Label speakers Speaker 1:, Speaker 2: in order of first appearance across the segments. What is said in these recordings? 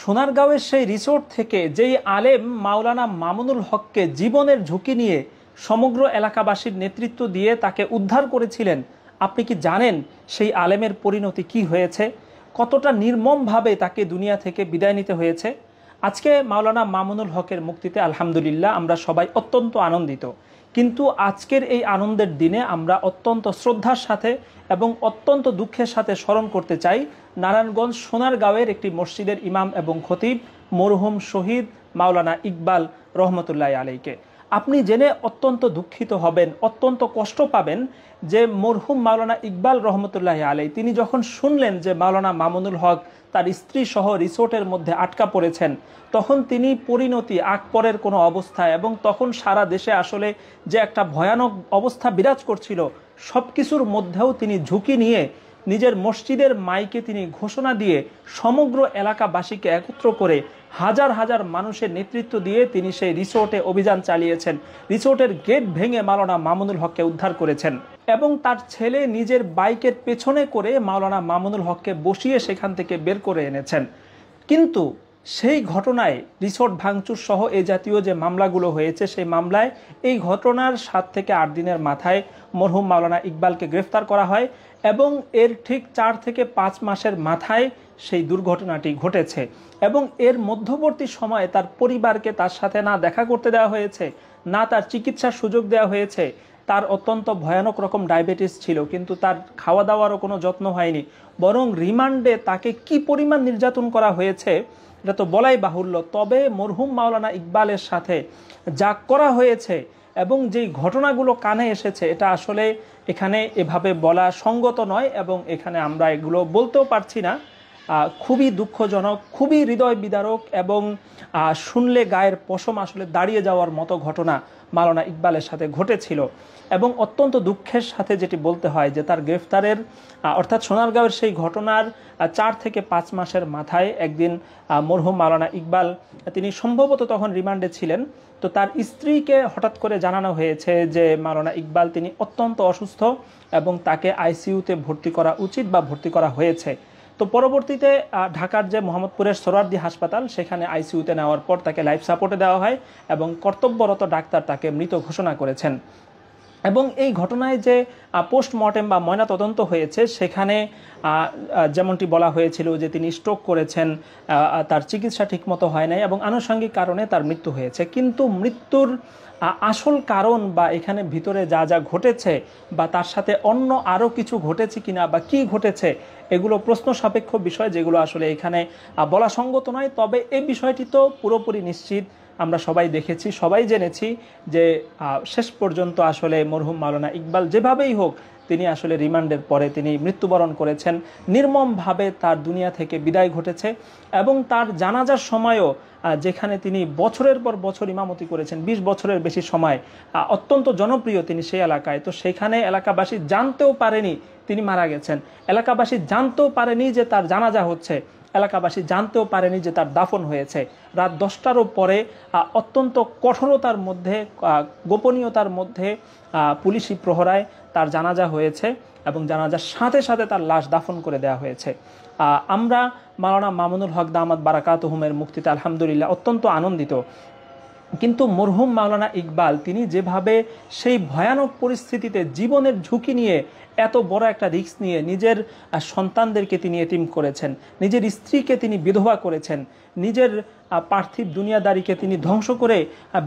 Speaker 1: সোনারগাঁওয়ের সেই রিসোর্ট থেকে যেই আলেম মাওলানা মামুনুল হককে জীবনের ঝুঁকি নিয়ে সমগ্র এলাকাবাসীর নেতৃত্ব দিয়ে তাকে উদ্ধার করেছিলেন, আপনি কি জানেন সেই আলেমের পরিণতি কি হয়েছে? কতটা নির্মমভাবে তাকে দুনিয়া থেকে বিদায় নিতে হয়েছে? আজকে মাওলানা মামুনুল হকের মুক্তিতে আলহামদুলিল্লাহ আমরা সবাই অত্যন্ত আনন্দিত। কিন্তু আজকের এই আনন্দের দিনে আমরা অত্যন্ত শ্রদ্ধার সাথে এবং অত্যন্ত দুঃখের সাথে স্মরণ করতে চাই নারায়ণগঞ্জ সোনারগাঁওয়ের একটি মসজিদের ইমাম এবং খতিব মরহুম শহীদ মাওলানা ইকবাল রহমতুল্লাহ আলাইকে। আপনি জেনে অত্যন্ত দুঃখিত হবেন, অত্যন্ত কষ্ট পাবেন যে মরহুম মাওলানা ইকবাল রহমতুল্লাহ আলাই তিনি যখন শুনলেন যে মাওলানা মামুনুল হক তার স্ত্রী সহ রিসোর্টের মধ্যে আটকা পড়েছেন, তখন তিনি পরিণতি আকপরের কোনো অবস্থা এবং তখন সারা দেশে আসলে যে একটা ভয়ানক অবস্থা বিরাজ করছিল, সব কিছুর মধ্যেও তিনি ঝুঁকি নিয়ে নিজের মসজিদের মাইকে তিনি ঘোষণা দিয়ে সমগ্র এলাকাবাসীকে একত্র করে হাজার হাজার মানুষের নেতৃত্ব দিয়ে তিনি সেই রিসোর্টে অভিযান চালিয়েছেন। রিসোর্টের গেট ভেঙে মাওলানা মামুনুল হককে উদ্ধার করেছেন এবং তার ছেলে নিজের বাইকের পেছনে করে মাওলানা মামুনুল হককে বসিয়ে সেখান থেকে বের করে এনেছেন। কিন্তু সেই ঘটনায় রিসোর্ট ভাঙচুর সহ এই জাতীয় যে মামলাগুলো হয়েছে, সেই মামলায় এই ঘটনার 7 থেকে 8 দিনের মাথায় মরহুম মাওলানা ইকবালকে গ্রেফতার করা হয় এবং এর ঠিক 4 থেকে 5 মাসের মাথায় সেই দুর্ঘটনাটি ঘটেছে। এবং এর মধ্যবর্তী সময়ে তার পরিবারকে তার সাথে না দেখা করতে দেওয়া হয়েছে, না তার চিকিৎসার সুযোগ দেওয়া হয়েছে। তার অত্যন্ত ভয়ানক রকম ডায়াবেটিস ছিল, কিন্তু তার খাওয়া দাওয়ারও কোনো যত্ন হয়নি, বরং রিমান্ডে তাকে কি পরিমাণ নির্যাতন করা হয়েছে এটা তো বলাই বাহুল্য। তবে মরহুম মাওলানা ইকবালের সাথে যা করা হয়েছে এবং যেই ঘটনাগুলো কানে এসেছে, এটা আসলে এখানে এভাবে বলা সঙ্গত নয় এবং এখানে আমরা এগুলো বলতেও পারছি না। খুবই দুঃখজনক, খুবই হৃদয় বিদারক এবং শুনলে গায়ের পশম আসলে দাঁড়িয়ে যাওয়ার মতো ঘটনা মাওলানা ইকবালের সাথে ঘটেছিল। এবং অত্যন্ত দুঃখের সাথে যেটি বলতে হয় যে তার গ্রেফতারের অর্থাৎ সোনারগাঁওয়ের সেই ঘটনার 4 থেকে 5 মাসের মাথায় একদিন মরহুম মাওলানা ইকবাল তিনি সম্ভবত তখন রিমান্ডে ছিলেন। তো তার স্ত্রীকে হঠাৎ করে জানানো হয়েছে যে মাওলানা ইকবাল তিনি অত্যন্ত অসুস্থ এবং তাকে আইসিইউতে ভর্তি করা উচিত বা ভর্তি করা হয়েছে। তো পরবর্তীতে ঢাকার যে মোহাম্মদপুরের সোহরাওয়ার্দী হাসপাতাল, সেখানে আইসিইউতে নেওয়ার পর তাকে লাইফ সাপোর্টে দেওয়া হয় এবং কর্তব্যরত ডাক্তার তাকে মৃত ঘোষণা করেছেন। এবং এই ঘটনায় যে পোস্টমর্টেম বা ময়নাতদন্ত হয়েছে, সেখানে যেমনটি বলা হয়েছিল যে তিনি স্ট্রোক করেছেন, তার চিকিৎসা ঠিকমতো হয় নাই এবং আনুষঙ্গিক কারণে তার মৃত্যু হয়েছে। কিন্তু মৃত্যুর আসল কারণ বা এখানে ভিতরে যা যা ঘটেছে বা তার সাথে অন্য আরও কিছু ঘটেছে কিনা বা কি ঘটেছে, এগুলো প্রশ্ন সাপেক্ষ বিষয়, যেগুলো আসলে এখানে বলা সঙ্গত নয়। তবে এই বিষয়টি তো পুরোপুরি নিশ্চিত, আমরা সবাই দেখেছি, সবাই জেনেছি যে শেষ পর্যন্ত আসলে মরহুম মাওলানা ইকবাল যেভাবেই হোক তিনি আসলে রিমান্ডের পরে তিনি মৃত্যুবরণ করেছেন। নির্মমভাবে তার দুনিয়া থেকে বিদায় ঘটেছে এবং তার জানাজার সময়ও যেখানে তিনি বছরের পর বছর ইমামতি করেছেন, 20 বছরের বেশি সময়, অত্যন্ত জনপ্রিয় তিনি সেই এলাকায়। তো সেখানে এলাকাবাসী জানতেও পারেনি তিনি মারা গেছেন, এলাকাবাসী জানতেও পারেনি যে তার জানাজা হচ্ছে, এলাকাবাসী জানতেও পারেনি যে তার দাফন হয়েছে। রাত 10টারও পরে অত্যন্ত কঠোরতার মধ্যে, গোপনীয়তার মধ্যে পুলিশি প্রহরায় তার জানাজা হয়েছে এবং জানাজার সাথে সাথে তার লাশ দাফন করে দেওয়া হয়েছে। আমরা মাওলানা মামুনুল হক দামাত বারাকাতুহুমের মুক্তিতে আলহামদুলিল্লাহ অত্যন্ত আনন্দিত। কিন্তু মরহুম মাওলানা ইকবাল তিনি যেভাবে সেই ভয়ানক পরিস্থিতিতে জীবনের ঝুঁকি নিয়ে এত বড় একটা রিস্ক নিয়ে নিজের সন্তানদেরকে তিনি এতিম করেছেন, নিজের স্ত্রীকে তিনি বিধবা করেছেন, নিজের পার্থিব দুনিয়াদারিকে তিনি ধ্বংস করে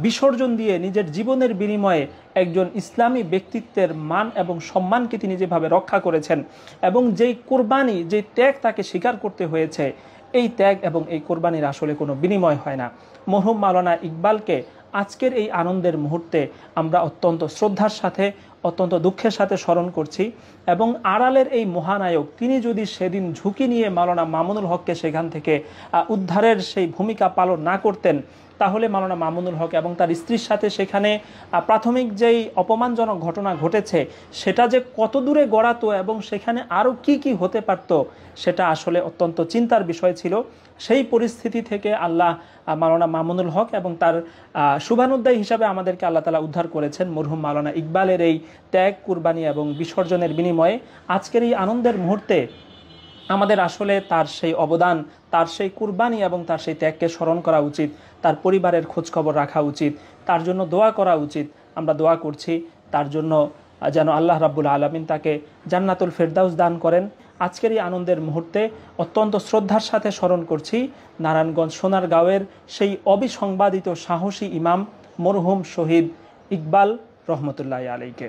Speaker 1: বিসর্জন দিয়ে নিজের জীবনের বিনিময়ে একজন ইসলামী ব্যক্তিত্বের মান এবং সম্মানকে তিনি যেভাবে রক্ষা করেছেন এবং যেই কোরবানি, যেই ত্যাগ তাকে স্বীকার করতে হয়েছে, এই ত্যাগ এবং এই কোরবানির আসলে কোনো বিনিময় হয় না। মরহুম মাওলানা ইকবালকে আজকের এই আনন্দের মুহূর্তে আমরা অত্যন্ত শ্রদ্ধার সাথে, অত্যন্ত দুঃখের সাথে স্মরণ করছি এবং আড়ালের এই মহানায়ক তিনি যদি সেদিন ঝুঁকি নিয়ে মাওলানা মামুনুল হককে সেখান থেকে উদ্ধারের সেই ভূমিকা পালন না করতেন, তাহলে মাওলানা মামুনুল হক এবং তার স্ত্রীর সাথে সেখানে প্রাথমিক যেই অপমানজনক ঘটনা ঘটেছে সেটা যে কত দূরে গড়াতো এবং সেখানে আরও কি কি হতে পারত, সেটা আসলে অত্যন্ত চিন্তার বিষয় ছিল। সেই পরিস্থিতি থেকে আল্লাহ মাওলানা মামুনুল হক এবং তার শুভানুদ্দায়ী হিসাবে আমাদেরকে আল্লাহ তাআলা উদ্ধার করেছেন। মরহুম মাওলানা ইকবালের এই ত্যাগ, কুরবানি এবং বিসর্জনের বিনিময়ে আজকের এই আনন্দের মুহূর্তে আমাদের আসলে তার সেই অবদান, তার সেই কুরবানি এবং তার সেই ত্যাগকে স্মরণ করা উচিত, তার পরিবারের খোঁজখবর রাখা উচিত, তার জন্য দোয়া করা উচিত। আমরা দোয়া করছি তার জন্য যেন আল্লাহ রাব্বুল আলামিন তাকে জান্নাতুল ফেরদাউস দান করেন। আজকের এই আনন্দের মুহূর্তে অত্যন্ত শ্রদ্ধার সাথে স্মরণ করছি নারায়ণগঞ্জ সোনারগাঁওয়ের সেই অবিসংবাদিত সাহসী ইমাম মরহুম শহীদ ইকবাল রহমতুল্লাহ আলাইকে।